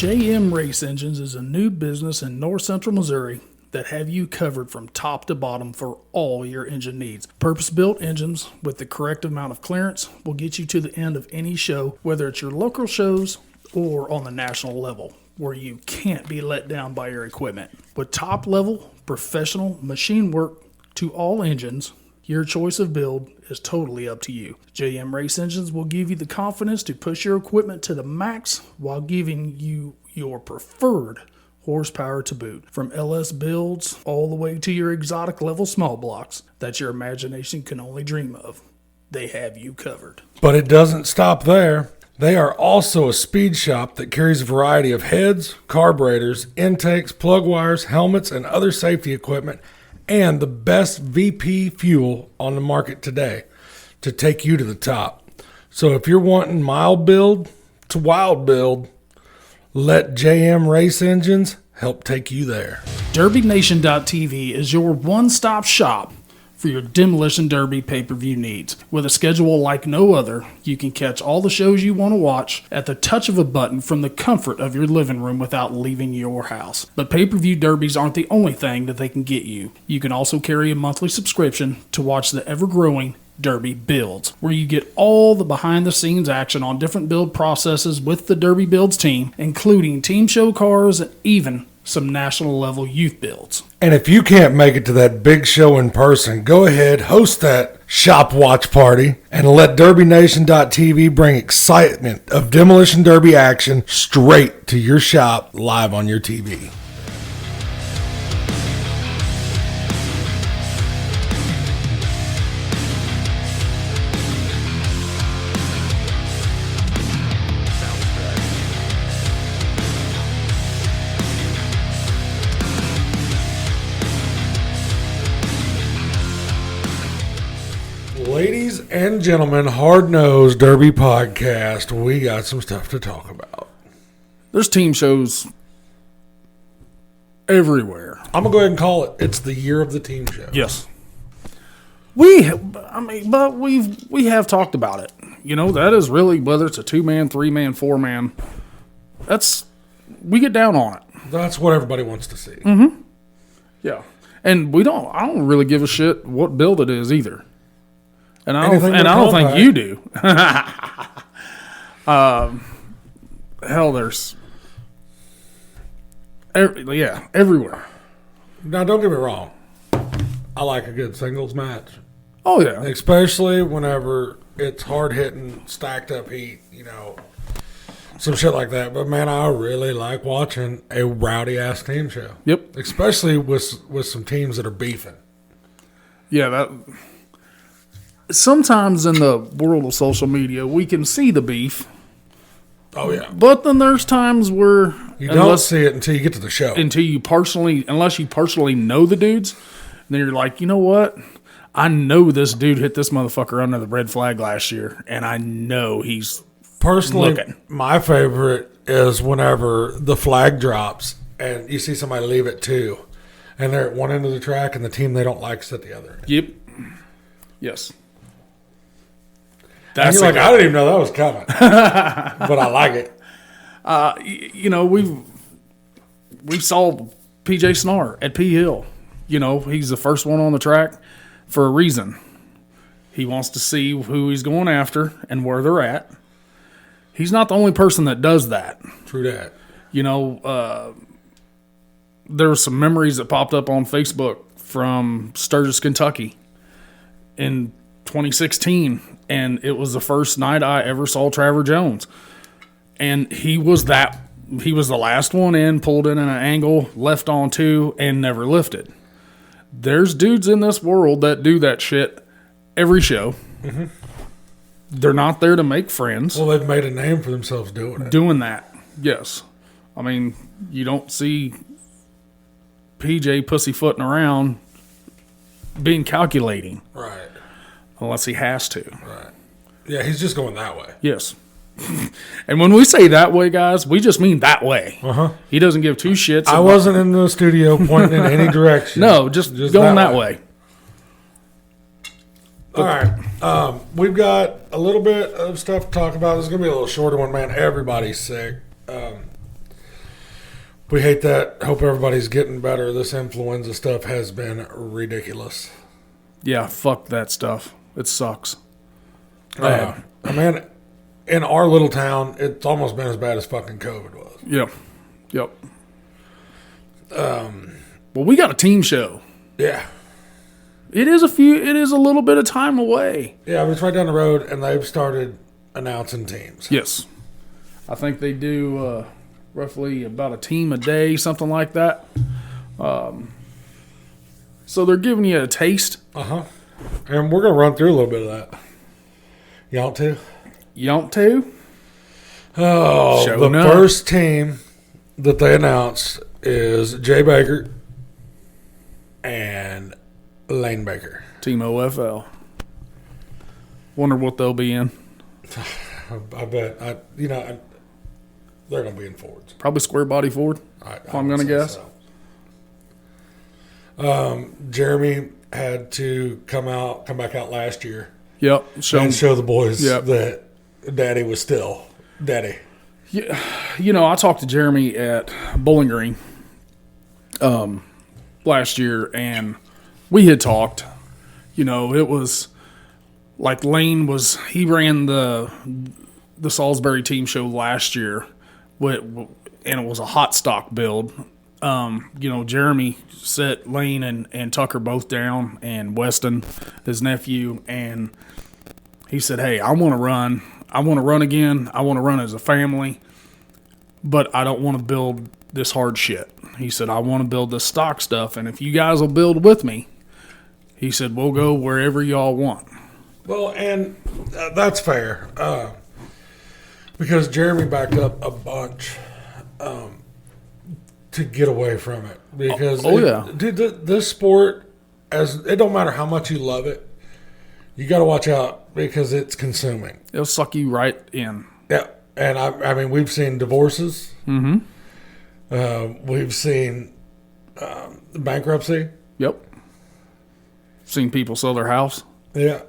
JM Race Engines is a new business in north central Missouri that have you covered from top to bottom for all your engine needs. Purpose-built engines with the correct amount of clearance will get you to the end of any show, whether it's your local shows or on the national level, where you can't be let down by your equipment. With top-level professional machine work to all engines, your choice of build is totally up to you. JM Race Engines will give you the confidence to push your equipment to the max while giving you your preferred horsepower to boot. From LS builds all the way to your exotic level small blocks that your imagination can only dream of, they have you covered. But it doesn't stop there. They are also a speed shop that carries a variety of heads, carburetors, intakes, plug wires, helmets, and other safety equipment, and the best VP fuel on the market today to take you to the top. So if you're wanting mild build to wild build, let JM Race Engines help take you there. DerbyNation.tv is your one-stop shop for your Demolition Derby pay-per-view needs. With a schedule like no other, you can catch all the shows you want to watch at the touch of a button from the comfort of your living room without leaving your house. But pay-per-view derbies aren't the only thing that they can get you. You can also carry a monthly subscription to watch the ever-growing Derby Builds, where you get all the behind-the-scenes action on different build processes with the Derby Builds team, including team show cars and even some national-level youth builds. And if you can't make it to that big show in person, go ahead, host that shop watch party, and let DerbyNation.tv bring excitement of Demolition Derby action straight to your shop live on your TV. Ladies and gentlemen, Hard Nosed Derby Podcast, we got some stuff to talk about. There's team shows everywhere. I'm going to go ahead and call it. It's the year of the team show. Yes. We have talked about it. You know, that is really, whether it's a 2-man, 3-man, 4-man, we get down on it. That's what everybody wants to see. Mm-hmm. Yeah. And I don't really give a shit what build it is either. And I don't think you do. Hell, there's everywhere. Now, don't get me wrong. I like a good singles match. Oh, yeah. Especially whenever it's hard-hitting, stacked-up heat, some shit like that. But, man, I really like watching a rowdy-ass team show. Yep. Especially with some teams that are beefing. Yeah, sometimes in the world of social media, we can see the beef. Oh, yeah. But then there's times where you don't see it until you get to the show. Unless you personally know the dudes, then you're like, you know what? I know this dude hit this motherfucker under the red flag last year, and I know he's personally looking. My favorite is whenever the flag drops and you see somebody leave at 2, and they're at one end of the track, and the team they don't like is at the other. Yep. Yes. That's like, I didn't even know that was coming, but I like it. We saw PJ Snar at P Hill. He's the first one on the track for a reason. He wants to see who he's going after and where they're at. He's not the only person that does that. True that. There were some memories that popped up on Facebook from Sturgis, Kentucky in 2016. And it was the first night I ever saw Trevor Jones. And he was the last one in, pulled in an angle, left on 2, and never lifted. There's dudes in this world that do that shit every show. Mm-hmm. They're not there to make friends. Well, they've made a name for themselves doing it. Doing that, yes. I mean, you don't see PJ pussyfooting around being calculating. Right. Unless he has to. Right. Yeah, he's just going that way. Yes. And when we say that way, guys, we just mean that way. Uh-huh. He doesn't give two shits. I wasn't in the studio pointing in any direction. No, just going that way. All right. We've got a little bit of stuff to talk about. This is going to be a little shorter one, man. Everybody's sick. We hate that. Hope everybody's getting better. This influenza stuff has been ridiculous. Yeah, fuck that stuff. It sucks. I mean, in our little town, it's almost been as bad as fucking COVID was. Yep. Well, we got a team show. Yeah. It is a little bit of time away. Yeah, but it's right down the road, and they've started announcing teams. Yes. I think they do roughly about a team a day, something like that. So they're giving you a taste. Uh-huh. And we're going to run through a little bit of that. You want to? You want to? Oh, Show the enough. first team that they announced is Jay Baker and Lane Baker. Team OFL. Wonder what they'll be in. I bet. They're going to be in Fords. Probably square body Ford. I'm would gonna say guess. So. Jeremy had to come back out last year Yep. and show the boys Yep. that Daddy was still Daddy. I talked to Jeremy at Bowling Green last year, and we had talked. It was like he ran the Salisbury team show last year, and it was a hot stock build. Jeremy set Lane and Tucker both down, and Weston, his nephew, and he said, "Hey, I want to run. I want to run again. I want to run as a family, but I don't want to build this hard shit." He said, "I want to build this stock stuff, and if you guys will build with me," he said, "we'll go wherever y'all want." Well, and that's fair. Because Jeremy backed up a bunch to get away from it. Because, dude, this sport, it don't matter how much you love it, you got to watch out because it's consuming. It'll suck you right in. Yeah, and I mean, we've seen divorces. Mm-hmm. We've seen bankruptcy. Yep. Seen people sell their house. Yeah.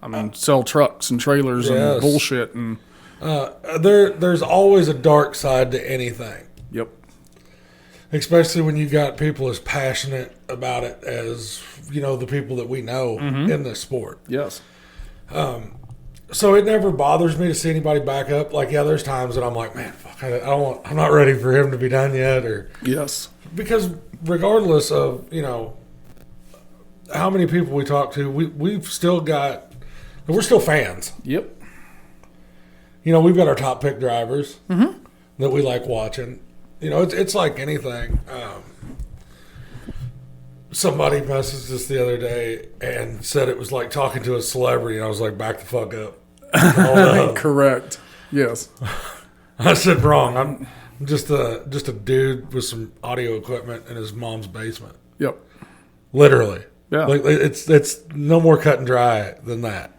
I mean, sell trucks and trailers and bullshit. And there's always a dark side to anything. Yep. Especially when you got people as passionate about it as, the people that we know in this sport. Yes. So it never bothers me to see anybody back up. Like, yeah, there's times that I'm like, man, fuck, I'm not ready for him to be done yet. Yes. Because regardless of, how many people we talk to, we're still fans. Yep. We've got our top pick drivers that we like watching. It's like anything. Somebody messaged us the other day and said it was like talking to a celebrity, and I was like, back the fuck up. Correct. Yes. I said wrong. I'm just a dude with some audio equipment in his mom's basement. Yep. Literally. Yeah. Like it's no more cut and dry than that.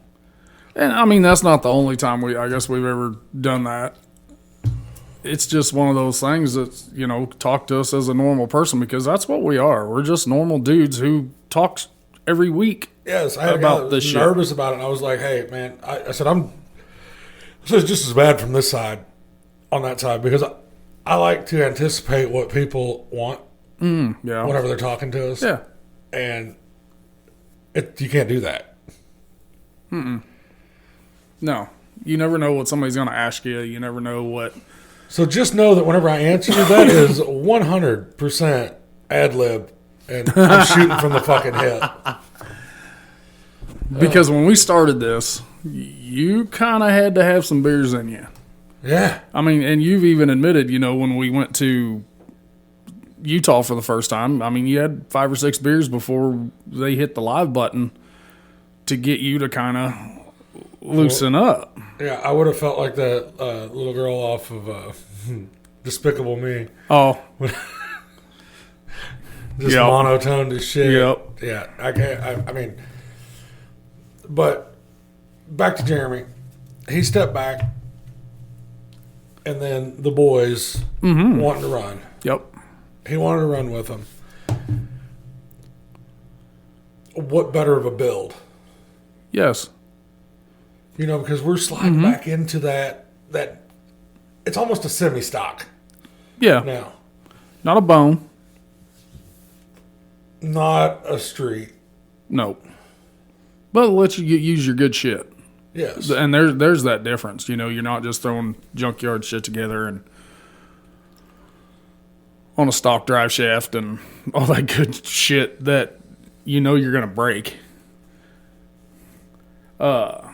And I mean, that's not the only time we've ever done that. It's just one of those things that, talk to us as a normal person, because that's what we are. We're just normal dudes who talk every week. Yes, I about was this nervous about it. And I was like, hey, man, I said, it's just as bad from this side, on that side, because I like to anticipate what people want whenever they're talking to us. Yeah. And you can't do that. No. You never know what somebody's going to ask you. You never know what... So just know that whenever I answer you, that is 100% ad lib, and I'm shooting from the fucking hip. Because when we started this, you kind of had to have some beers in you. Yeah. I mean, and you've even admitted, when we went to Utah for the first time, I mean, you had 5 or 6 beers before they hit the live button to get you to kind of loosen up. Yeah, I would have felt like that little girl off of Despicable Me. Oh. Just monotoned as shit. Yep. Yeah, I can't. I mean, but back to Jeremy. He stepped back, and then the boys wanting to run. Yep. He wanted to run with them. What better of a build? Yes. Because we're sliding back into that it's almost a semi-stock Yeah. now. Not a bone. Not a street. Nope. But it'll let you use your good shit. Yes. And there's that difference. You know, you're not just throwing junkyard shit together and on a stock drive shaft and all that good shit that you know you're going to break. The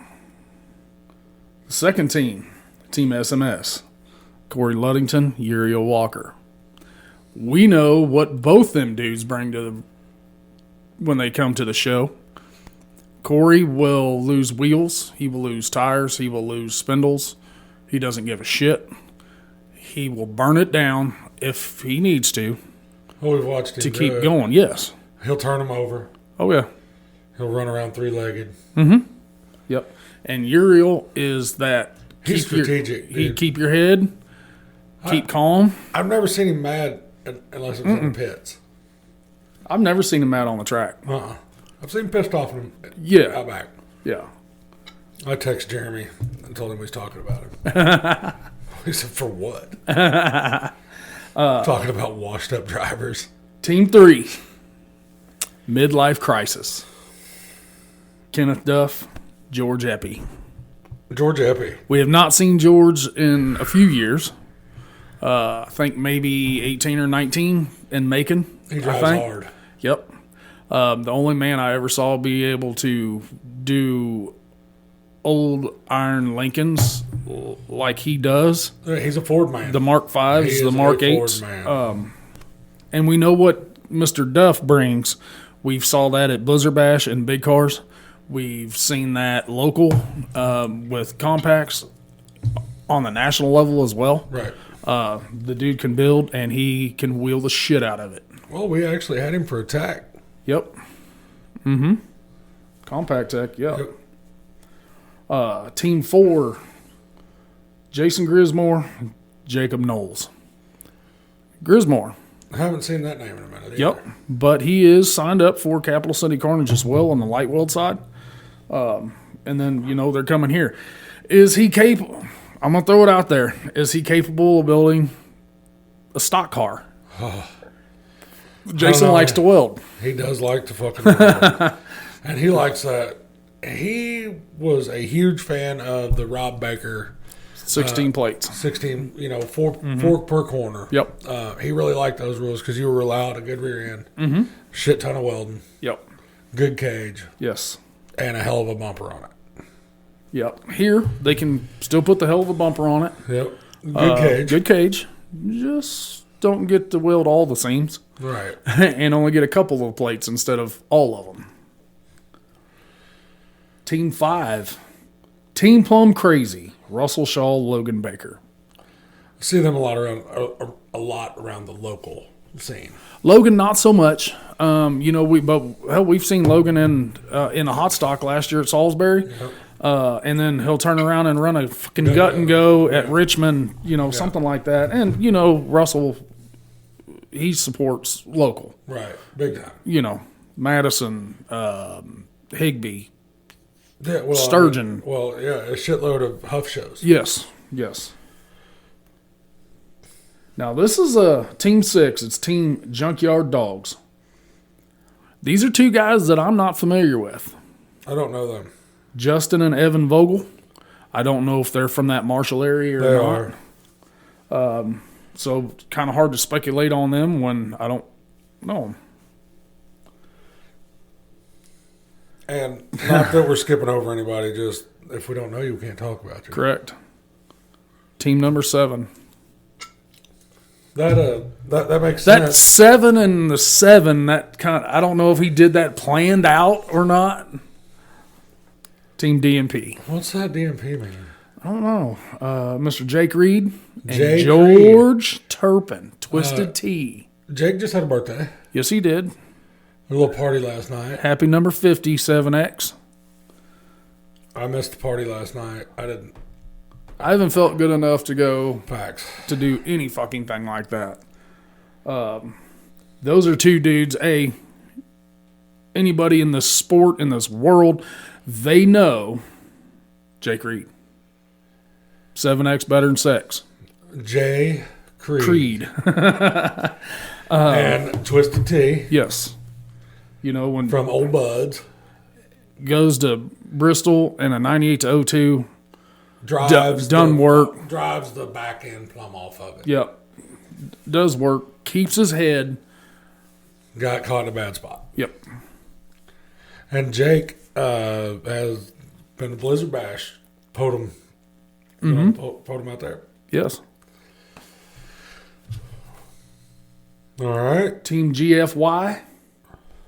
second team, Team SMS, Corey Luddington, Uriel Walker. We know what both them dudes bring to when they come to the show. Corey will lose wheels. He will lose tires. He will lose spindles. He doesn't give a shit. He will burn it down if he needs to Well, we've watched him to do keep it. going. Yes. He'll turn them over. Oh, yeah. He'll run around three-legged. Yep. And Uriel is that. He's keep your- strategic, He dude. keep your head, keep calm. I've never seen him mad unless it was in the pits. I've never seen him out on the track. I've seen him pissed off in Yeah. out back. Yeah. I texted Jeremy and told him we was talking about him. He said, for what? Talking about washed up drivers. Team 3, Midlife Crisis. Kenneth Duff, George Eppie. George Eppie. We have not seen George in a few years. I think maybe 18 or 19 in Macon. He I drives think. hard. Yep. The only man I ever saw be able to do old iron Lincolns like he does. He's a Ford man. The Mark He Fives, is the a Mark Ford Eights. man. And we know what Mr. Duff brings. We've saw that at Blizzard Bash and big cars. We've seen that local with compacts on the national level as well. Right. The dude can build and he can wheel the shit out of it. Well, we actually had him for attack. Yep. Compact Tech, yep. Team 4, Jason Grismore, Jacob Knowles. Grismore, I haven't seen that name in a minute. yep. either. But he is signed up for Capital City Carnage as well on the light weld side. And then, you know, they're coming here. Is he capable? I'm going to throw it out there. Is he capable of building a stock car? Jason know. likes to weld. He does like to fucking weld. And he likes that. He was a huge fan of the Rob Baker 16 plates. 16, four per corner. Yep. He really liked those rules because you were allowed a good rear end, shit ton of welding, Yep. good cage, Yes. and a hell of a bumper on it. Yep. Here, they can still put the hell of a bumper on it. Yep. Good cage. Good cage. Just don't get to weld all the seams Right. and only get a couple of plates instead of all of them. Team 5, Team Plum Crazy, Russell Shaw, Logan Baker. See them a lot around the local scene. Logan, not so much. We've seen Logan in a hot stock last year at Salisbury. Yep. And then he'll turn around and run a fucking gut and go at Richmond, something like that. And, Russell, he supports local. Right. Big time. Madison, Higbee. Yeah, well, Sturgeon. A shitload of Huff shows. Yes. Now, this is a Team 6. It's Team Junkyard Dogs. These are two guys that I'm not familiar with. I don't know them. Justin and Evan Vogel. I don't know if they're from that Marshall area or They not. are. So kind of hard to speculate on them when I don't know them. And not that we're skipping over anybody, just if we don't know you, we can't talk about you. Correct. Team number 7. That makes That sense. 7 and the 7, I don't know if he did that planned out or not. Team DMP. What's that DMP mean? I don't know. Mr. Jake Reed and Jake George Turpin, Twisted Tea. Jake just had a birthday. Yes, he did. A little party last night. Happy number 50, 7X. I missed the party last night. I didn't. I haven't felt good enough to go Facts. to do any fucking thing like that. Those are two dudes. Anybody in this sport, in this world, they know Jake Reed. 7X better than sex. Jay Creed. And Twisted Tea Yes. You know, when from Old Buds. goes to Bristol in a 98 to 02, Drives done work. Drives the back end plumb off of it. Yep. Does work, keeps his head. Got caught in a bad spot. Yep. And Jake has been to Blizzard Bash. Podium. Podium out there. Yes. All right. Team GFY,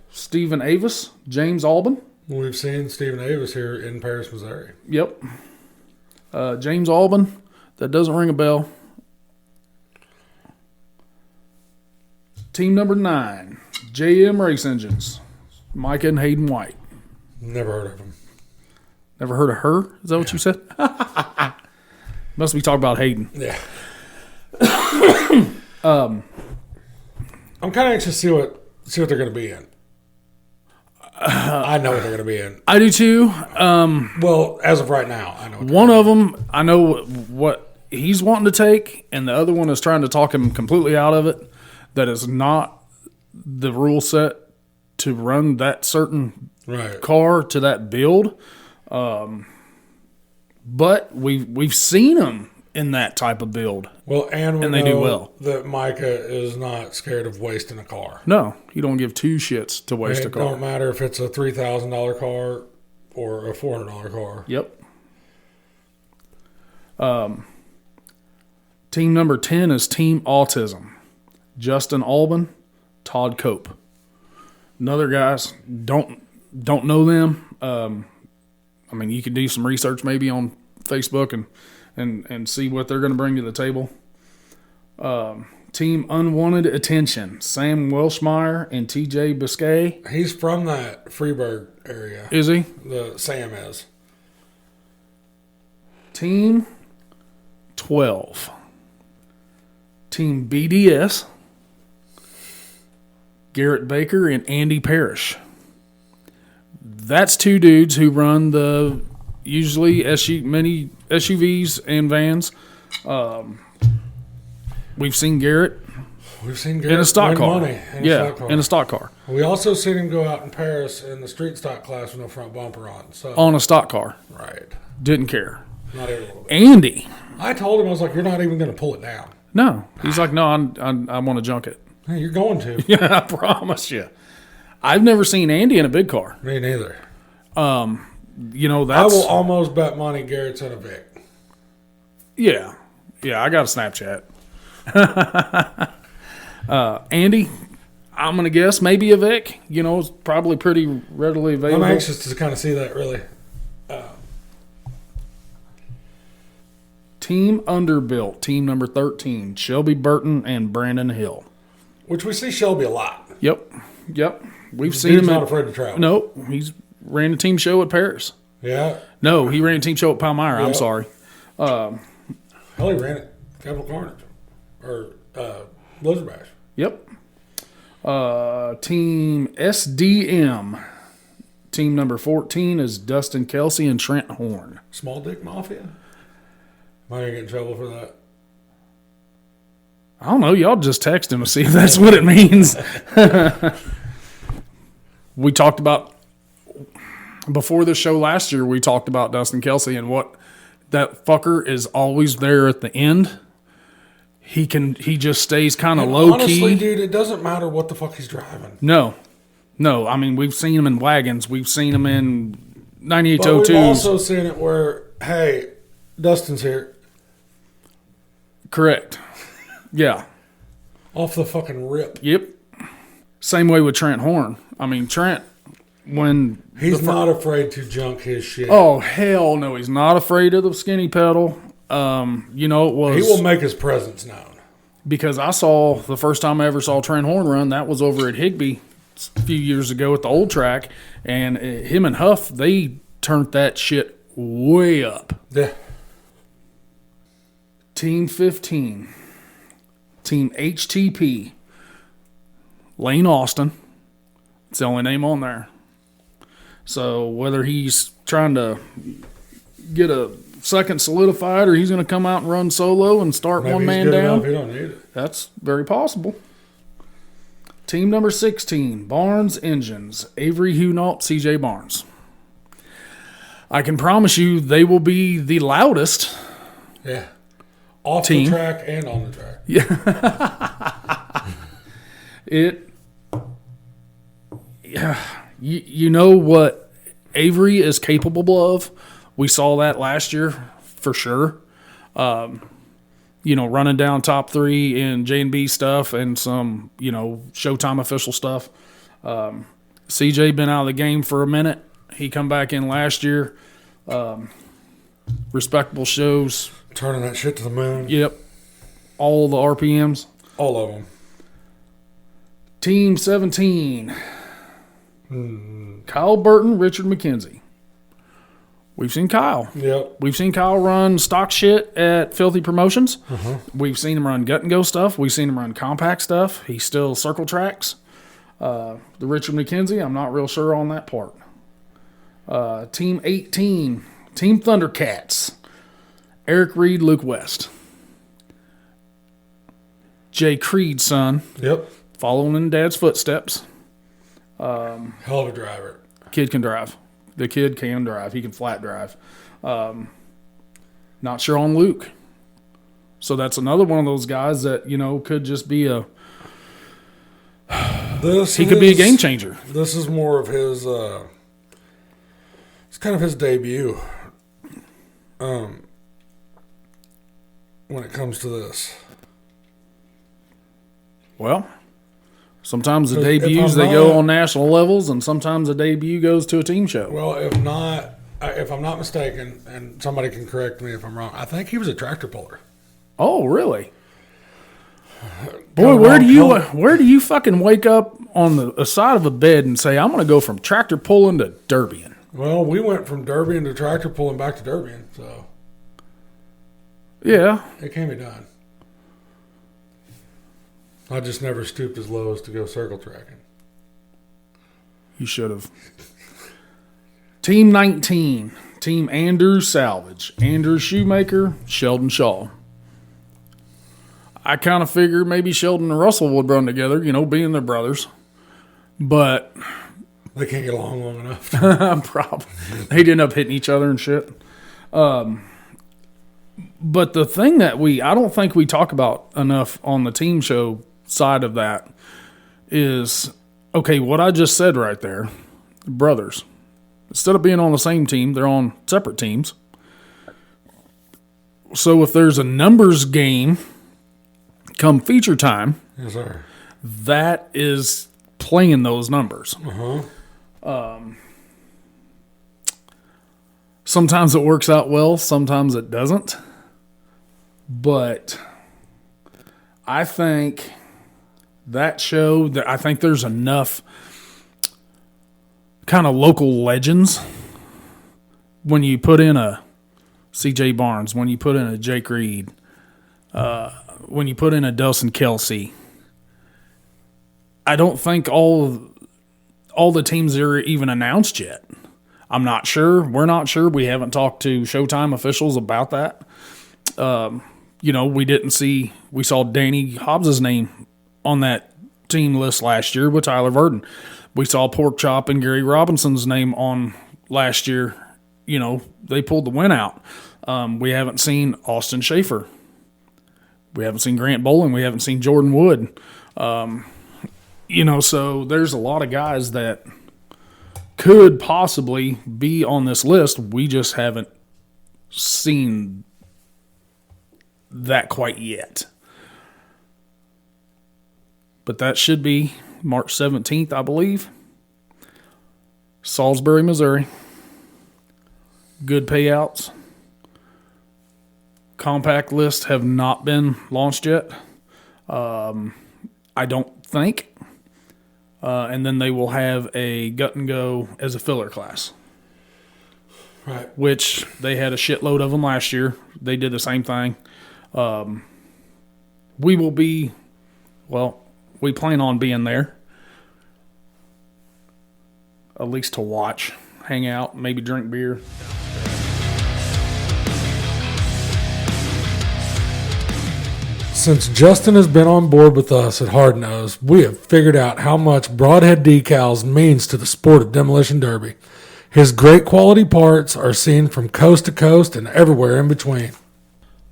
Stephen Avis, James Albin. We've seen Stephen Davis here in Paris, Missouri. Yep. James Albin, that doesn't ring a bell. Team number 9, JM Race Engines, Micah and Hayden White. Never heard of him. Never heard of her? Is that what you said? Must be talking about Hayden. Yeah. I'm kind of anxious to see what they're going to be in. I know what they're going to be in. I do too. Well, as of right now, I know. One of them, I know what he's wanting to take, and the other one is trying to talk him completely out of it. That is not the rule set to run that certain Right. car to that build. But we've seen them in that type of build. Well, and they do well. That Micah is not scared of wasting a car. No, you don't give two shits to waste a It car. don't matter if it's a $3,000 car or a $400 car. Yep. Team number 10 is Team Autism. Justin Albin, Todd Cope. Another guys, don't know them. I mean, you can do some research maybe on Facebook and see what they're going to bring to the table. Team Unwanted Attention, Sam Welshmeyer and TJ Biscay. He's from that Freeburg area. Is he? The Sam is. Team 12. Team BDS, Garrett Baker and Andy Parrish. That's two dudes who run the usually many SUVs and vans. We've seen Garrett We've seen Garrett in a stock win car. money In a stock car. We also seen him go out in Paris in the street stock class with no front bumper on. So On a stock car. right, Didn't care. not even a little bit. Andy. I told him, I was like, "You're not even going to pull it down. No. He's like, no, I want to junk it. Hey, you're going to." Yeah, I promise you. I've never seen Andy in a big car. Me neither. You know, I that's... will almost bet money Garrett's in a Vic. Yeah. Yeah, I got a Snapchat. Andy, I'm going to guess maybe a Vic. You know, it's probably pretty readily available. I'm anxious to kind of see that, really. Team Underbuilt, team number 13, Shelby Burton and Brandon Hill. Which we see Shelby a lot. Yep. We've seen Dude's him. not afraid to travel. No, he's ran a team show at Paris. Yeah. No, he ran a team show at Palmyra. I'm Yeah. sorry. Hell, he ran it. Capital Carnage. Or Blizzard Bash. Yep. Team SDM. Team number 14 is Dustin Kelsey and Trent Horn. Small Dick Mafia? Am I going to get in trouble for that? I don't know. Y'all just text him to see if that's what it means. We talked about, before the show last year, we talked about Dustin Kelsey and what that fucker is always there at the end. He just stays kind of low Honestly, key. dude, it doesn't matter what the fuck he's driving. No. I mean, we've seen him in wagons. We've seen him in But 9802s. we've also seen it where, hey, Dustin's here. Correct. Yeah. Off the fucking rip. Yep. Same way with Trent Horn. I mean, Trent, when... He's not afraid to junk his shit. Oh, hell no. He's not afraid of the skinny pedal. You know, it was... He will make his presence known. Because I saw, the first time I ever saw Trent Horn run, that was over at Higbee a few years ago at the old track. And him and Huff, they turned that shit way up. Yeah. Team 15. Team HTP. Lane Austin. It's the only name on there. So whether he's trying to get a second solidified, or he's going to come out and run solo and start Maybe one he's man good down. enough, he don't need it. That's very possible. Team number 16, Barnes Engines, Avery Hunault, CJ Barnes. I can promise you they will be the loudest. Yeah. Off Team. the track and on the track. You know what Avery is capable of. We saw that last year for sure. Running down top 3 in J&B stuff and some, Showtime official stuff. CJ been out of the game for a minute. He come back in last year. Respectable shows. Turning that shit to the moon. Yep. All the RPMs. All of them. Team 17. Kyle Burton, Richard McKenzie. We've seen Kyle. Yep. We've seen Kyle run stock shit at Filthy Promotions. We've seen him run gut and go stuff. We've seen him run compact stuff. He still circle tracks. The Richard McKenzie, I'm not real sure on that part. Team 18, Team Thundercats. Eric Reed, Luke West. Jay Creed's son. Yep. Following in dad's footsteps. Hell of a driver. Kid can drive. The kid can drive. He can flat drive. Not sure on Luke. So that's another one of those guys that, could just be he could be a game changer. This is more of his, it's kind of his debut when it comes to this. Well, sometimes the If debuts, I'm they go not- on national levels, and sometimes the debut goes to a team show. Well, if I'm not mistaken, and somebody can correct me if I'm wrong, I think he was a tractor puller. Oh, really? Got Boy, a where do you fucking wake up on the side of a bed and say, I'm going to go from tractor pulling to derbying? Well, we went from Derbian to tractor pulling back to Derbian, so Yeah. it can be done. I just never stooped as low as to go circle tracking. You should have. Team 19, Team Andrews Salvage. Andrew Shoemaker, Sheldon Shaw. I kind of figured maybe Sheldon and Russell would run together, being their brothers. But They can't get along long enough. probably they'd end up hitting each other and shit. But the thing that I don't think we talk about enough on the team show side of that is, okay, what I just said right there, brothers. Instead of being on the same team, they're on separate teams. So if there's a numbers game come feature time, Yes, sir. that is playing those numbers. Sometimes it works out well, sometimes it doesn't. But I think that show, I think there's enough kind of local legends when you put in a CJ Barnes, when you put in a Jake Reed, when you put in a Delson Kelsey. I don't think all the teams are even announced yet. I'm not sure. We're not sure. We haven't talked to Showtime officials about that. We saw Danny Hobbs' name on that team list last year with Tyler Verdon. We saw Pork Chop and Gary Robinson's name on last year. They pulled the win out. We haven't seen Austin Schaefer. We haven't seen Grant Bowling. We haven't seen Jordan Wood. So there's a lot of guys that could possibly be on this list. We just haven't seen that quite yet. But that should be March 17th, I believe. Salisbury, Missouri. Good payouts. Compact lists have not been launched yet. I don't think. And then they will have a gut and go as a filler class. Right. Which they had a shitload of them last year. They did the same thing. We will be, we plan on being there. At least to watch, hang out, maybe drink beer. Since Justin has been on board with us at Hard Nose, we have figured out how much Broadhead Decals means to the sport of demolition derby. His great quality parts are seen from coast to coast and everywhere in between.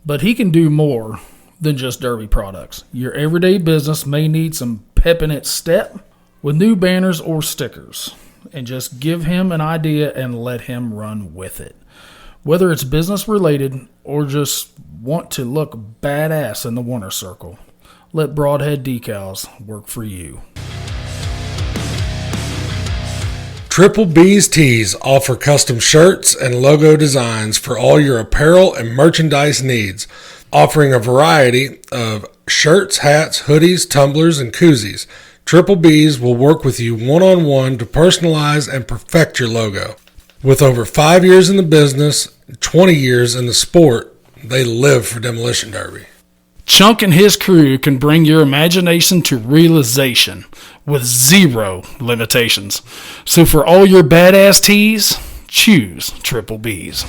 But he can do more than just derby products. Your everyday business may need some pep in its step with new banners or stickers. And just give him an idea and let him run with it. Whether it's business related or just want to look badass in the winner circle, let Broadhead Decals work for you. Triple B's Tees offer custom shirts and logo designs for all your apparel and merchandise needs, offering a variety of shirts, hats, hoodies, tumblers, and koozies. Triple B's will work with you one-on-one to personalize and perfect your logo. With over 5 years in the business, 20 years in the sport, they live for demolition derby. Chunk and his crew can bring your imagination to realization with zero limitations. So for all your badass tees, choose Triple B's.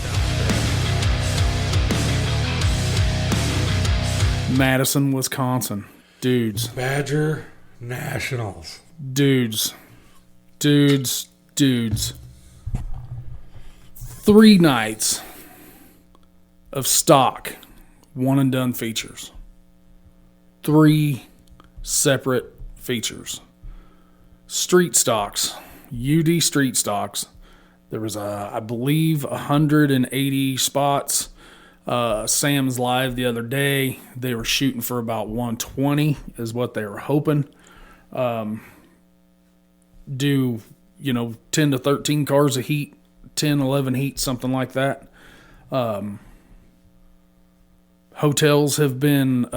Madison, Wisconsin. Dudes. Badger Nationals. Dudes. 3 nights of stock one and done features. 3 separate features. Street stocks, UD street stocks. There was, I believe, 180 spots. Sam's Live the other day, they were shooting for about 120 is what they were hoping. Do, 10 to 13 cars a heat, 10, 11 heat, something like that. Hotels have been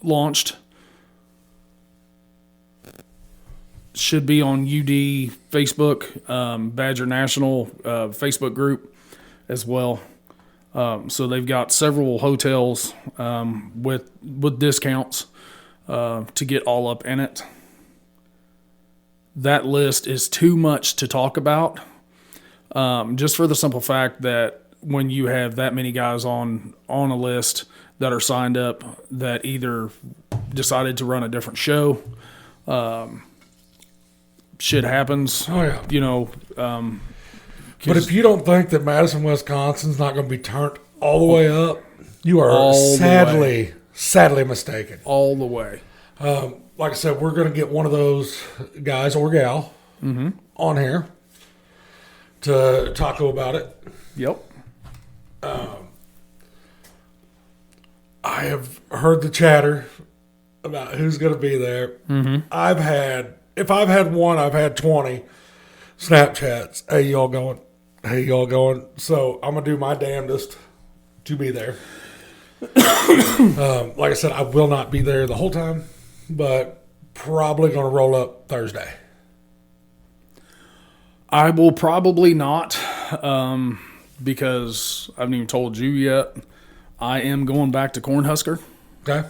launched. Should be on UD Facebook, Badger National Facebook group as well. So they've got several hotels with discounts to get all up in it. That list is too much to talk about, just for the simple fact that when you have that many guys on a list that are signed up that either decided to run a different show, shit happens. Oh, yeah. But if you don't think that Madison, Wisconsin's not going to be turned all the way up, you are sadly mistaken. All the way. Like I said, we're going to get one of those guys or gal on here to talk about it. Yep. I have heard the chatter about who's going to be there. Mm-hmm. If I've had one, I've had 20 Snapchats. Hey, y'all going? Hey, y'all going? So I'm going to do my damnedest to be there. Like I said, I will not be there the whole time, but probably going to roll up Thursday. I will probably not, because I haven't even told you yet. I am going back to Cornhusker. Okay.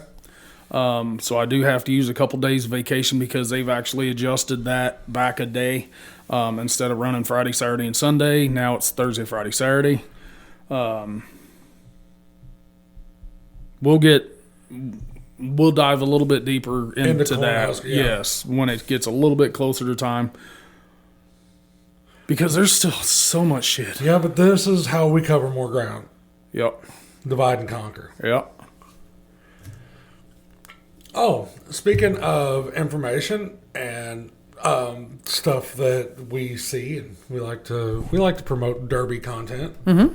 So I do have to use a couple days of vacation because they've actually adjusted that back a day. Instead of running Friday, Saturday, and Sunday, now it's Thursday, Friday, Saturday. We'll dive a little bit deeper into that. Yeah. Yes, when it gets a little bit closer to time. Because there's still so much shit. Yeah, but this is how we cover more ground. Yep. Divide and conquer. Yep. Oh, speaking of information and stuff that we see, and we like to promote derby content. Mm-hmm.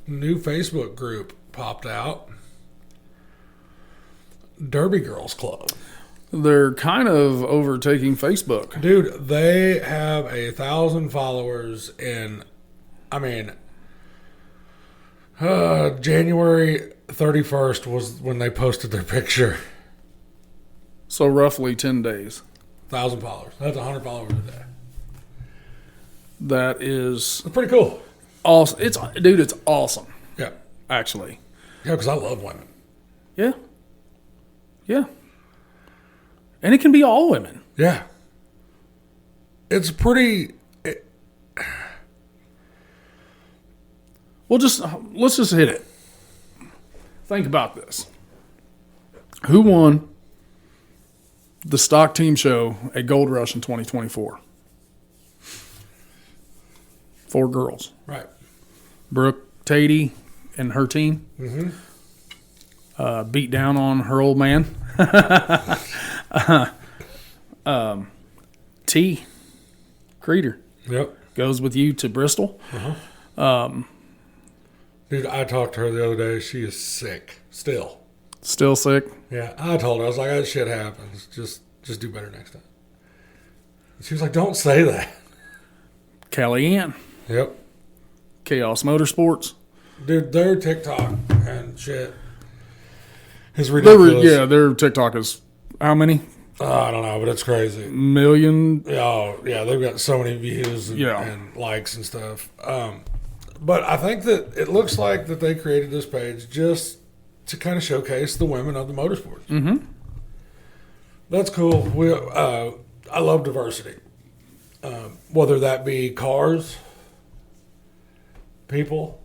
New Facebook group popped out. Derby Girls Club. They're kind of overtaking Facebook. Dude, they have 1,000 followers in, January 31st was when they posted their picture. So roughly 10 days. 1,000 followers. That's 100 followers a day. That is That's pretty cool. awesome. It's awesome, Yeah. actually. Yeah, because I love women. Yeah. Yeah. And it can be all women. Yeah. It's pretty... let's just hit it. Think about this. Who won the stock team show at Gold Rush in 2024? 4 girls. Right. Brooke Tatey and her team. Beat down on her old man. T. Creeder Yep. goes with you to Bristol. Dude, I talked to her the other day. She is sick still. Still sick. Yeah, I told her, I was like, that shit happens. Just do better next time. She was like, don't say that. Callie Ann, Yep. Chaos Motorsports. Dude, their TikTok and shit is ridiculous. Their TikTok is how many? I don't know, but it's crazy. Million. Oh, yeah, they've got so many views and likes and stuff. But I think that it looks like that they created this page just to kind of showcase the women of the motorsports. Mm-hmm. That's cool. I love diversity. Whether that be cars, people,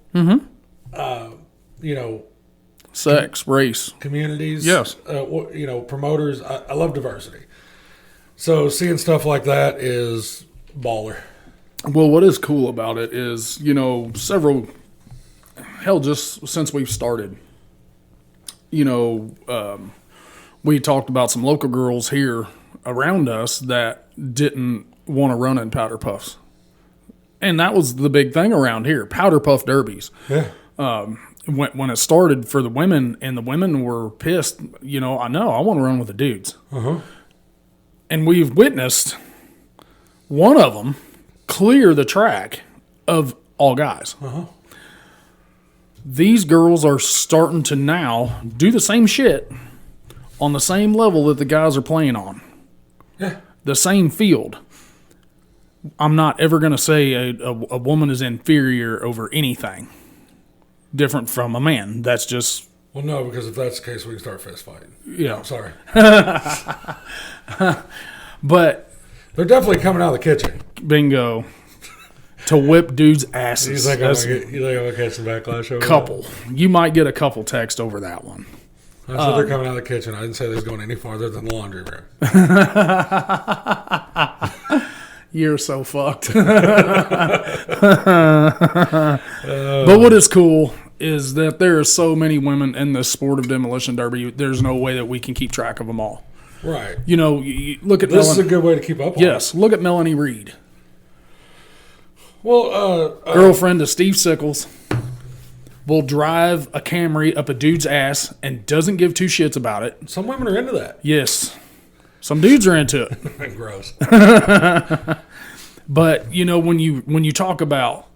Sex, race. communities. Yes. Promoters. I love diversity. So seeing stuff like that is baller. Well, what is cool about it is, just since we've started, we talked about some local girls here around us that didn't want to run in powder puffs. And that was the big thing around here, powder puff derbies. Yeah. When it started for the women, and the women were pissed, I want to run with the dudes. And we've witnessed one of them clear the track of all guys. These girls are starting to now do the same shit on the same level that the guys are playing on. Yeah. The same field. I'm not ever going to say a woman is inferior over anything different from a man. That's just... Well, no, because if that's the case, we can start fist fighting. Yeah. I'm sorry. But... They're definitely coming out of the kitchen. Bingo. To whip dudes' You asses. think I'm That's going to catch some backlash over couple. You might get a couple text over that one. that? I said they're coming out of the kitchen. I didn't say they was going any farther than the laundry room. You're so fucked. But what is cool is that there are so many women in the sport of demolition derby. There's no way that we can keep track of them all. Right. You look at This is a good way to keep up on Yes, look at Melanie Reed. Well, Girlfriend of Steve Sickles will drive a Camry up a dude's ass and doesn't give two shits about it. some women are into that. Yes. Some dudes are into it. Gross. But, when you talk about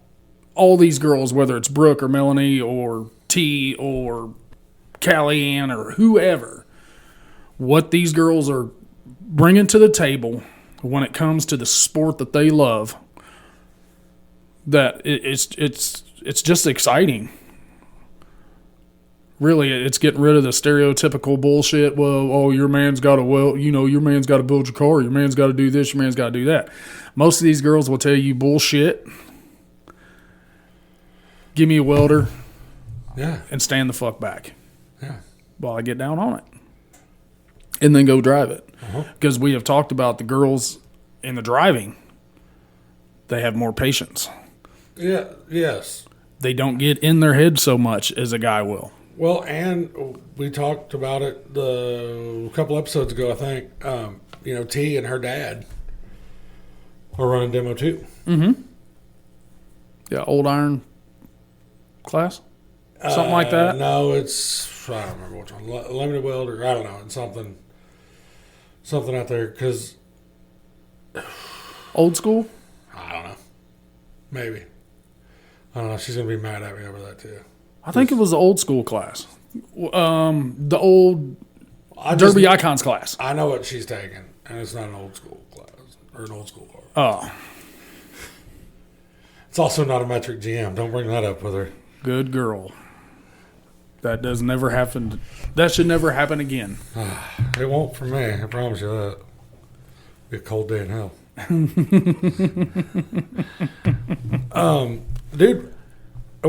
all these girls, whether it's Brooke or Melanie or T or Callie Ann or whoever, what these girls are bringing to the table when it comes to the sport that they love, that it's just exciting. Really, it's getting rid of the stereotypical bullshit. Well, your man's got to your man's got to build your car. Your man's got to do this. Your man's got to do that. Most of these girls will tell you bullshit. Give me a welder. Yeah. And stand the fuck back. Yeah. While I get down on it. And then go drive it. Because we have talked about the girls in the driving. They have more patience. Yeah. Yes. They don't get in their head so much as a guy will. Well, and we talked about it a couple episodes ago, I think. T and her dad are running demo too. Mm-hmm. Yeah, old iron class? Something like that? No, it's, I don't remember which one. Limited welder, I don't know. It's something out there because, Old school? I don't know. Maybe. I don't know. She's going to be mad at me over that too. I think it was the old school class. The old Derby Icons class. I know what she's taking, and it's not an old school class or an old school car. Oh. It's also not a metric GM. Don't bring that up with her. Good girl. That does never happen. That should never happen again. It won't for me. I promise you that. Be a cold day in hell. Dude,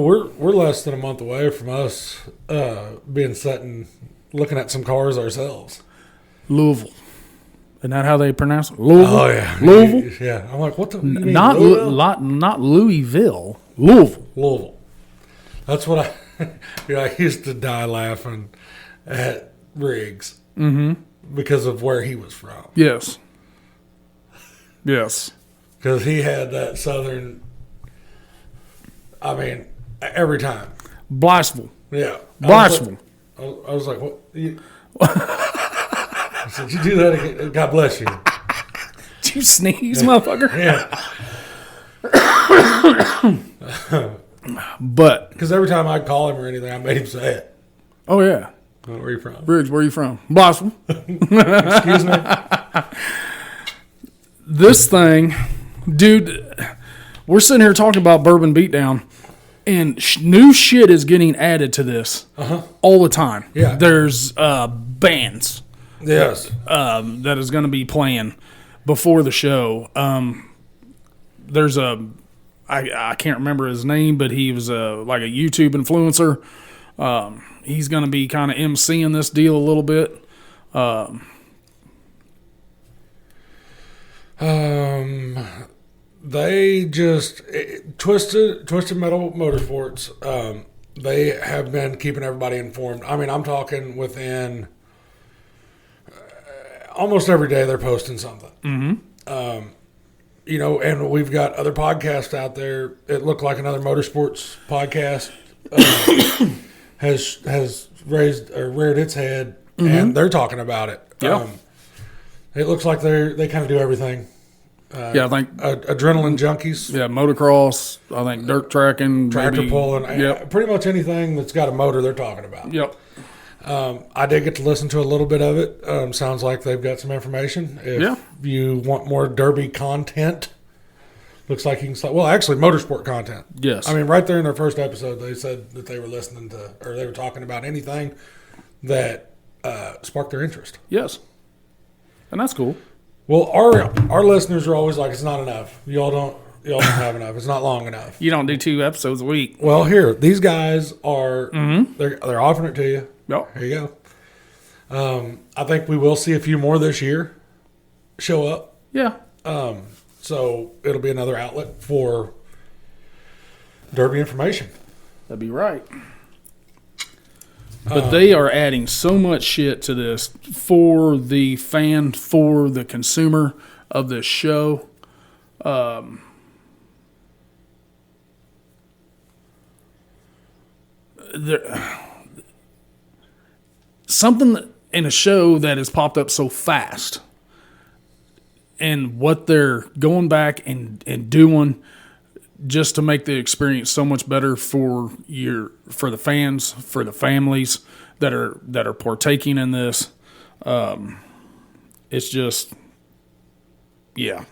we're less than a month away from us being set and looking at some cars ourselves. Louisville. Isn't that how they pronounce it? Louisville? Oh yeah, Louisville? Yeah, I'm like, what the? You mean Not Louisville? not Louisville. Louisville. Louisville. That's what I. I used to die laughing at Riggs because of where he was from. Yes. Yes. Because he had that southern. I mean, every time. Blytheville. Yeah. Blytheville. I was like, what? I said, you do that again? God bless you. Did you sneeze, motherfucker? Yeah. But. Because every time I'd call him or anything, I made him say it. Oh, yeah. Where are you from? Briggs, where are you from? Blytheville. Excuse me? This thing, dude, we're sitting here talking about Bourbon Beatdown, and new shit is getting added to this all the time. Yeah. There's bands Yes. that is going to be playing before the show. There's I can't remember his name, but he was like a YouTube influencer. He's going to be kind of emceeing this deal a little bit. They just Twisted Metal Motorsports. They have been keeping everybody informed. I mean, I'm talking within almost every day they're posting something. Mm-hmm. And we've got other podcasts out there. It looked like another motorsports podcast has reared its head, and they're talking about it. Yeah. It looks like they kind of do everything. Yeah, I think Adrenaline junkies. Yeah, motocross. I think dirt tracking, Tractor maybe, pulling. Yep. Pretty much anything that's got a motor, they're talking about. Yep. I did get to listen to a little bit of it. Sounds like they've got some information. If you want more Derby content, looks like you can. Well, actually, motorsport content. Yes. I mean, right there in their first episode, they said that they were listening to, or they were talking about anything that sparked their interest. Yes. And that's cool. Well, our listeners are always like, it's not enough. Y'all don't have enough. It's not long enough. You don't do 2 episodes a week. Well, here, these guys are, they're offering it to you. Yep. There you go. I think we will see a few more this year show up. Yeah. So it'll be another outlet for Derby information. That'd be right. But they are adding so much shit to this for the fan, for the consumer of this show. Something in a show that has popped up so fast, and what they're going back and doing just to make the experience so much better for the fans, for the families that are partaking in this. It's just, yeah.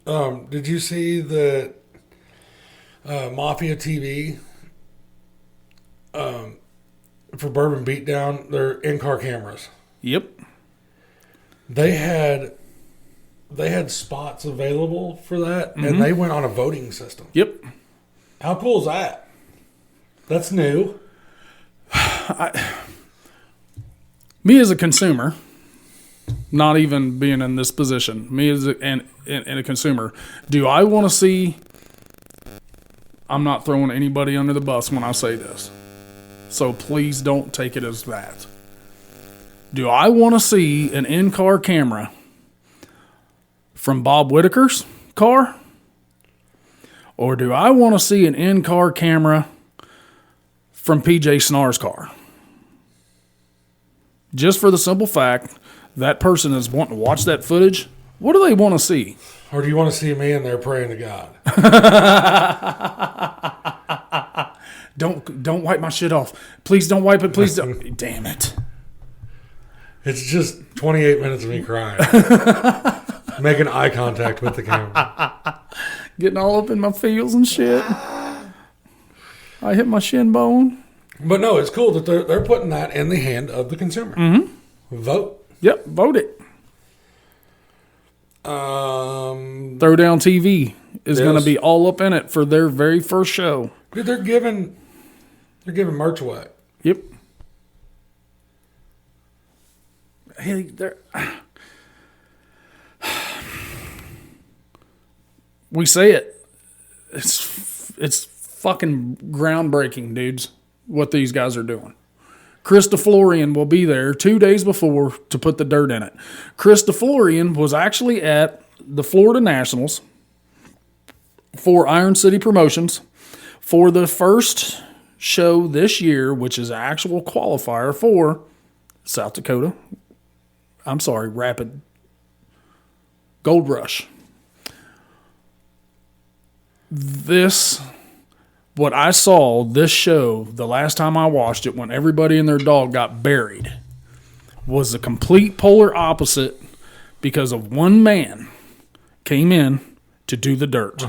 Did you see that Mafia TV for Bourbon Beatdown? They're in-car cameras. Yep. They had spots available for that, and they went on a voting system. Yep. How cool is that? That's new. Me as a consumer, not even being in this position, me as a consumer, do I want to see? I'm not throwing anybody under the bus when I say this, so please don't take it as that. Do I want to see an in-car camera from Bob Whitaker's car? Or do I want to see an in-car camera from PJ Snar's car? Just for the simple fact that person is wanting to watch that footage. What do they want to see? Or do you want to see me in there praying to God? Don't wipe my shit off. Please don't wipe it. Please don't. Damn it. It's just 28 minutes of me crying. Making eye contact with the camera. Getting all up in my feels and shit. I hit my shin bone. But no, it's cool that they're putting that in the hand of the consumer. Mm-hmm. Vote. Yep, vote it. Throwdown TV is going to be all up in it for their very first show. Dude, they're giving merch away. Yep. Hey, there. We say it. It's fucking groundbreaking, dudes. What these guys are doing. Chris DeFlorian will be there 2 days before to put the dirt in it. Chris DeFlorian was actually at the Florida Nationals for Iron City Promotions for the first show this year, which is an actual qualifier for South Dakota. I'm sorry, Rapid Gold Rush. What I saw this show the last time I watched it, when everybody and their dog got buried, was the complete polar opposite because of one man came in to do the dirt.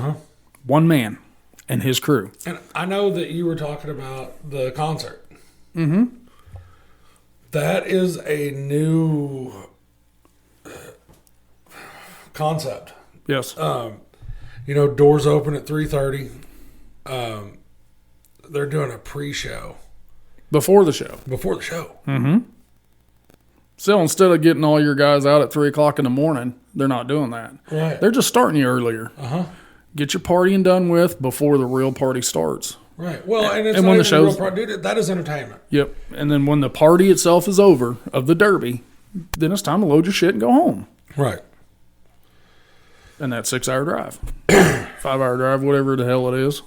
One man and his crew. And I know that you were talking about the concert. Mm-hmm. That is a new concept. Yes. Doors open at 3:30. They're doing a pre-show. Before the show. Before the show. So instead of getting all your guys out at 3 o'clock in the morning, they're not doing that. Right. They're just starting you earlier. Get your partying done with before the real party starts. Right. Well, and it's And not when even the show's- real dude, that is entertainment. Yep. And then when the party itself is over of the Derby, then it's time to load your shit and go home. Right. And that 6-hour drive, 5-hour drive, whatever the hell it is.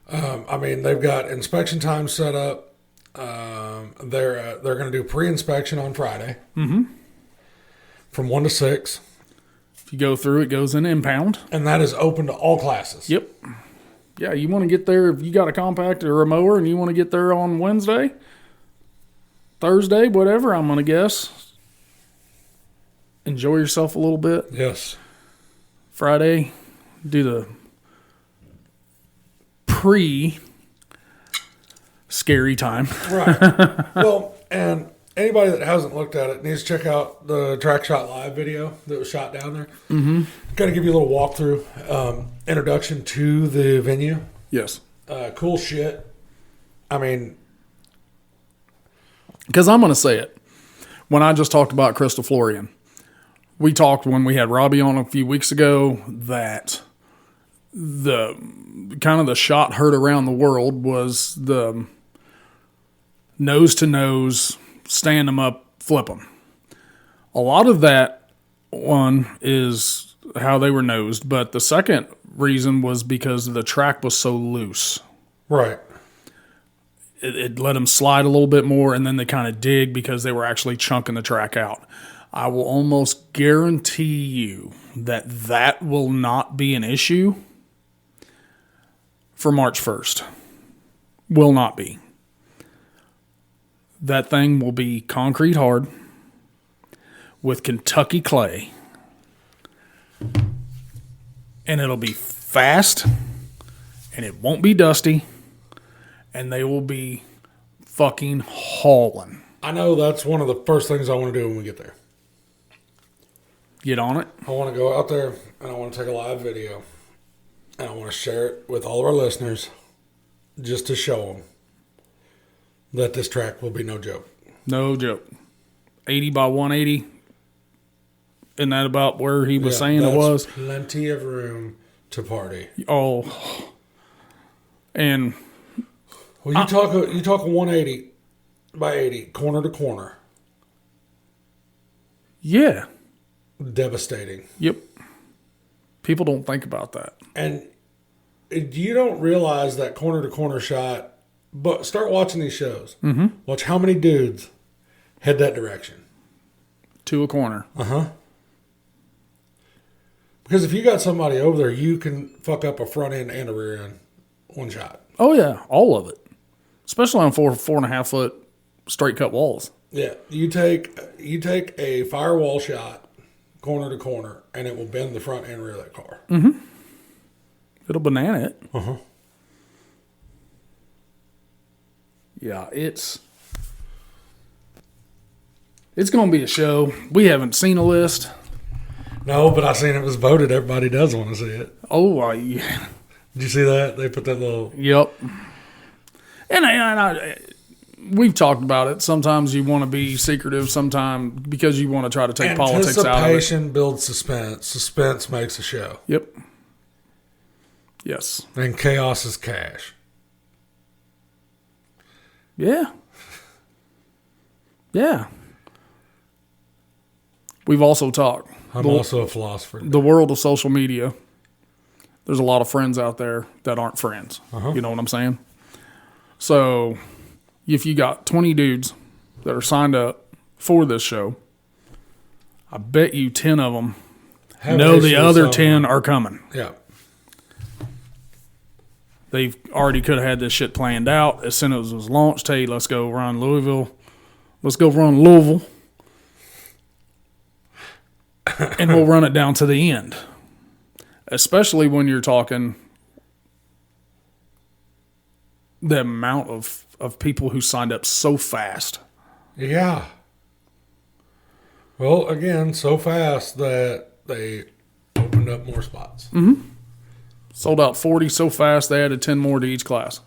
They've got inspection time set up. They're going to do pre-inspection on Friday. From 1 to 6. If you go through, it goes in impound. And that is open to all classes. Yep. Yeah, you want to get there, if you got a compact or a mower and you want to get there on Wednesday, Thursday, whatever, I'm going to guess. Enjoy yourself a little bit. Yes. Friday, do the pre-scary time. Right. Well, and anybody that hasn't looked at it needs to check out the Track Shot Live video that was shot down there. Kind of give you a little walkthrough, introduction to the venue. Yes. Cool shit. Because I'm going to say it. When I just talked about Crystal Florian, we talked when we had Robbie on a few weeks ago that the kind of the shot heard around the world was the nose to nose, stand them up, flip them. A lot of that one is how they were nosed, but the second reason was because the track was so loose. Right. It let them slide a little bit more, and then they kind of dig because they were actually chunking the track out. I will almost guarantee you that will not be an issue for March 1st. Will not be. That thing will be concrete hard with Kentucky clay. And it'll be fast, and it won't be dusty, and they will be fucking hauling. I know that's one of the first things I want to do when we get there. Get on it. I want to go out there and I want to take a live video and I want to share it with all of our listeners just to show them that this track will be no joke. No joke. 80 by 180. Isn't that about where he was saying it was? Plenty of room to party. Oh. And Well, you talk a 180 by 80, corner to corner. yeah. Devastating. Yep. People don't think about that. And you don't realize that corner to corner shot, but start watching these shows. Mm-hmm. Watch how many dudes head that direction. To a corner. Because if you got somebody over there, you can fuck up a front end and a rear end one shot. Oh, yeah. All of it. Especially on 4.5 foot straight cut walls. Yeah. You take a firewall shot, corner to corner, and it will bend the front and rear of that car. Mm-hmm. It'll banana it. Yeah, it's going to be a show. We haven't seen a list. No, but I seen it was voted. Everybody does want to see it. Oh, yeah. Did you see that? They put that little. Yep. We've talked about it. Sometimes you want to be secretive, sometimes because you want to try to take politics out of it. Anticipation builds suspense. Suspense makes a show. Yep. Yes. And chaos is cash. Yeah. Yeah. We've also talked. I'm also a philosopher. The world of social media. There's a lot of friends out there that aren't friends. Uh-huh. You know what I'm saying? So if you got 20 dudes that are signed up for this show, I bet you 10 of them know the other 10 are coming. Yeah. They've already could have had this shit planned out as soon as it was launched. Hey, let's go run Louisville. Let's go run Louisville. And we'll run it down to the end. Especially when you're talking the amount of people who signed up so fast. Yeah. Well, again, so fast that they opened up more spots. Mm-hmm. Sold out 40 so fast they added 10 more to each class.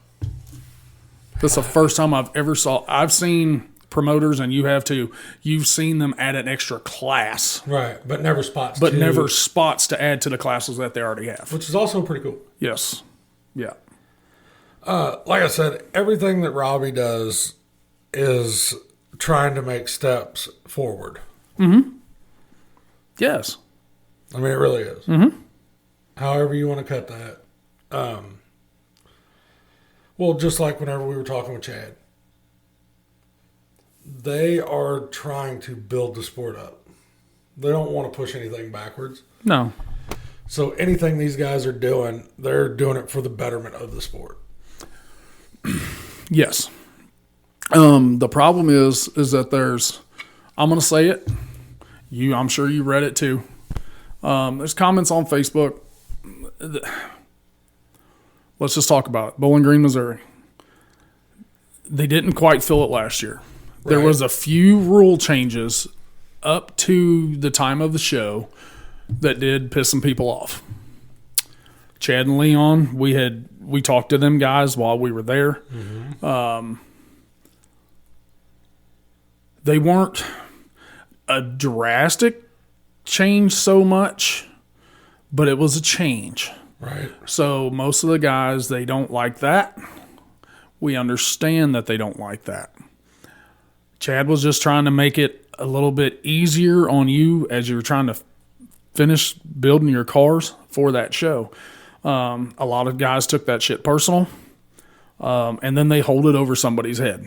That's the first time I've ever saw. I've seen promoters, and you have too. You've seen them add an extra class. Right, but never spots. But never spots to add to the classes that they already have. Which is also pretty cool. Yes. Yeah. Like I said, everything that Robbie does is trying to make steps forward. Mm-hmm. Yes. I mean, it really is. Mm-hmm. However you want to cut that. Well, just like whenever we were talking with Chad. They are trying to build the sport up. They don't want to push anything backwards. No. So anything these guys are doing, they're doing it for the betterment of the sport. Yes. The problem is that there's, I'm going to say it. I'm sure you read it too. There's comments on Facebook. Let's just talk about it. Bowling Green, Missouri. They didn't quite fill it last year. There Right. was a few rule changes up to the time of the show that did piss some people off. Chad and Leon, we talked to them guys while we were there. Mm-hmm. They weren't a drastic change so much, but it was a change. Right. So most of the guys, they don't like that. We understand that they don't like that. Chad was just trying to make it a little bit easier on you as you're trying to finish building your cars for that show. A lot of guys took that shit personal, and then they hold it over somebody's head.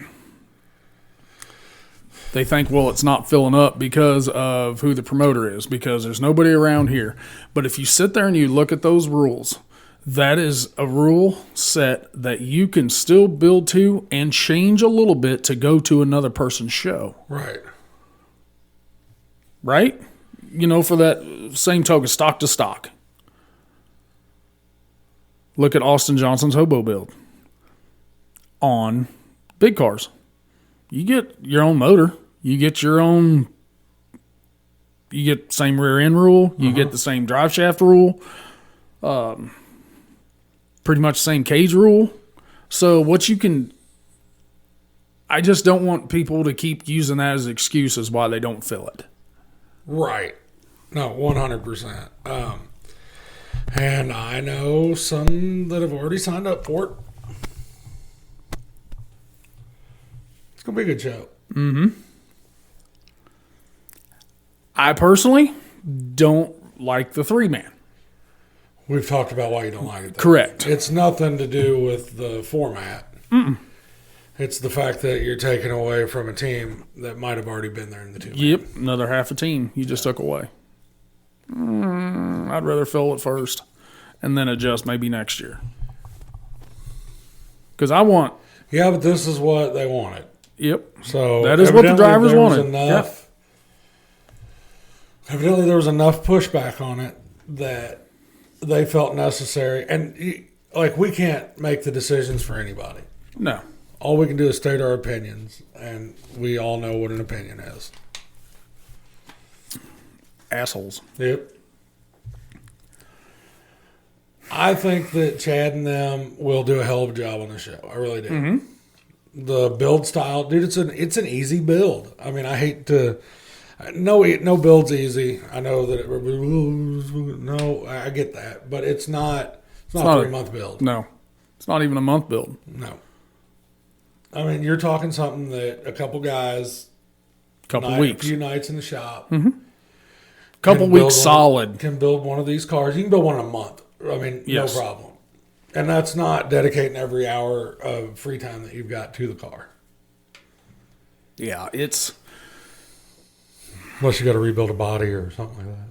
They think, well, it's not filling up because of who the promoter is, because there's nobody around here. But if you sit there and you look at those rules, that is a rule set that you can still build to and change a little bit to go to another person's show. Right. Right? You know, for that same token, stock to stock. Look at Austin Johnson's hobo build on big cars. You get your own motor. You get same rear end rule. You get the same drive shaft rule. Pretty much same cage rule. So I just don't want people to keep using that as excuses why they don't fill it. Right. No, 100%. And I know some that have already signed up for it. It's going to be a good show. Mm-hmm. I personally don't like the 3-man. We've talked about why you don't like it, though. Correct. It's nothing to do with the format. Mm-mm. It's the fact that you're taking away from a team that might have already been there in the 2-man. Yep, another half a team you just took away. I'd rather fill it first and then adjust maybe next year. Because I want... Yeah, but this is what they wanted. Yep. So that is what the drivers there was wanted. Enough, Evidently, there was enough pushback on it that they felt necessary. And, like, we can't make the decisions for anybody. No. All we can do is state our opinions, and we all know what an opinion is. Assholes. Yep. I think that Chad and them will do a hell of a job on the show. I really do. Mm-hmm. The build style, dude, it's an easy build. I mean, I hate to. No build's easy. I know that. No, I get that, but it's not. It's not a 3-month build. No, it's not even a month build. No. I mean, you're talking something that a couple guys, Weeks, a few nights in the shop, couple weeks solid. Can build one of these cars. You can build one in a month. I mean, Yes. no problem. And that's not dedicating every hour of free time that you've got to the car. Yeah, it's. Unless you got to rebuild a body or something like that.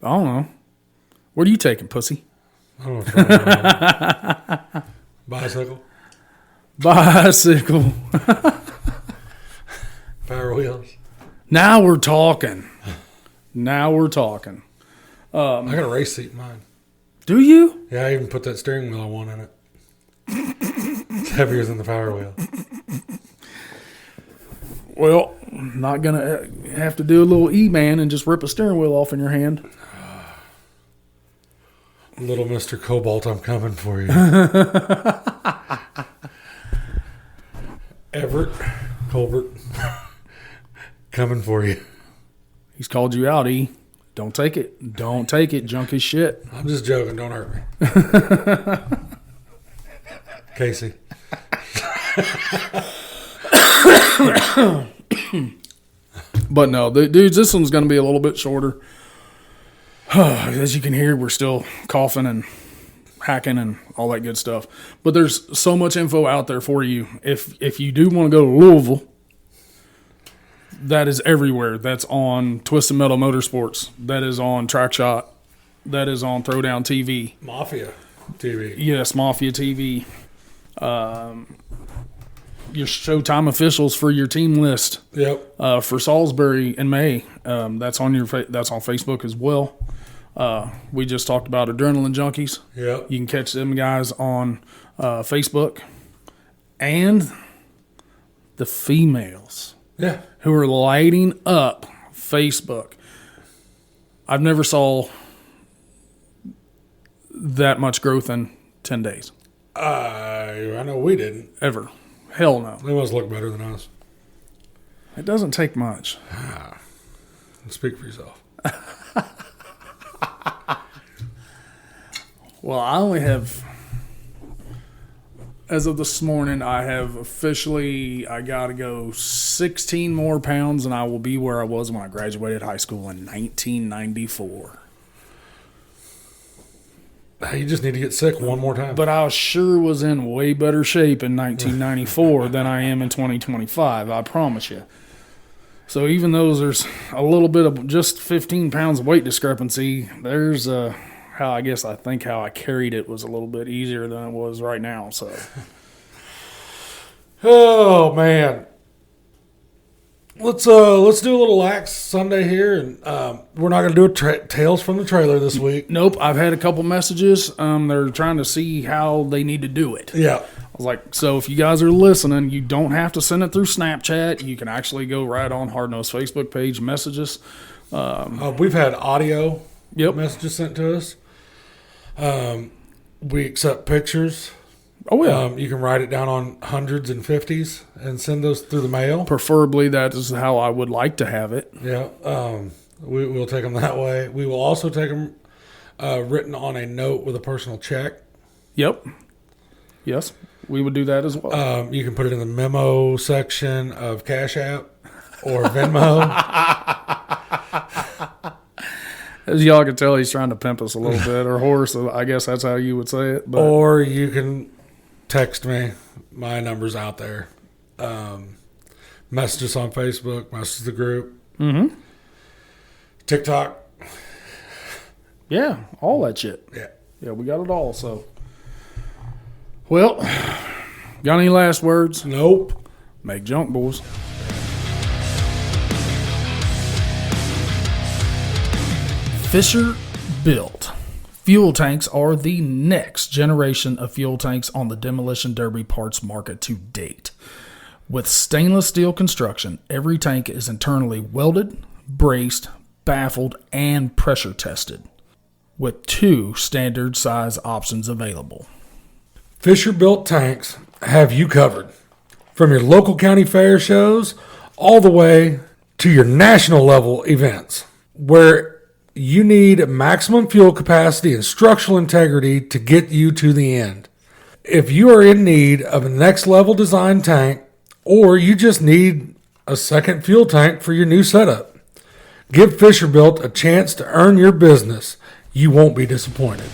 I don't know. What are you taking, pussy? I don't know what's wrong with that. Bicycle, Bicycle. power wheels. Now we're talking. I got a race seat in mine. Do you? Yeah, I even put that steering wheel I want in it. It's heavier than the power wheel. Well, not going to have to do a little E-man and just rip a steering wheel off in your hand. Little Mr. Cobalt, I'm coming for you. Everett, Colbert, coming for you. He's called you out, E. Don't take it. Don't take it. Junk as shit. I'm just joking. Don't hurt me. Casey. But no, dudes, this one's going to be a little bit shorter. As you can hear, we're still coughing and hacking and all that good stuff. But there's so much info out there for you. If you do want to go to Louisville, that is everywhere. That's on Twisted Metal Motorsports. That is on Track Shot. That is on Throwdown TV. Mafia TV. Yes, Mafia TV. Your Showtime officials for your team list. Yep. For Salisbury in May. That's on that's on Facebook as well. We just talked about Adrenaline Junkies. Yep. You can catch them guys on Facebook. And the females Yeah. who are lighting up Facebook. I've never saw that much growth in 10 days. I know we didn't. Ever. Hell no. They must look better than us. It doesn't take much. Speak for yourself. Well, I only have, as of this morning, I have officially, I got to go 16 more pounds and I will be where I was when I graduated high school in 1994. You just need to get sick one more time. But I sure was in way better shape in 1994 than I am in 2025, I promise you. So even though there's a little bit of just 15 pounds of weight discrepancy, there's how I carried it was a little bit easier than it was right now. So, Oh man, let's do a little lax Sunday here, and we're not going to do a Tales from the Trailer this week. nope, I've had a couple messages. They're trying to see how they need to do it. Yeah, I was like, so if you guys are listening, you don't have to send it through Snapchat. You can actually go right on Hard Nose Facebook page, messages. we've had audio Yep. messages sent to us. We accept pictures. Oh yeah. You can write it down on hundreds and 50s and send those through the mail. Preferably, that is how I would like to have it. Yeah, we'll take them that way. We will also take them written on a note with a personal check. Yep. Yes, we would do that as well. You can put it in the memo section of Cash App or Venmo. As y'all can tell, he's trying to pimp us a little bit, or horse. So I guess that's how you would say it. But Or you can text me. My number's out there. Message us on Facebook. Message the group. Mm-hmm. TikTok. Yeah, all that shit. Yeah. We got it all. So, well, got any last words? Nope. Make junk, boys. Fisher built. Fuel tanks are the next generation of fuel tanks on the demolition derby parts market to date. With stainless steel construction, every tank is internally welded, braced, baffled, and pressure tested. with 2 standard size options available. Fisher Built Tanks have you covered. From your local county fair shows all the way to your national level events, where you need maximum fuel capacity and structural integrity to get you to the end. If you are in need of a next level design tank, or you just need a second fuel tank for your new setup, give Fisher Built a chance to earn your business. You won't be disappointed.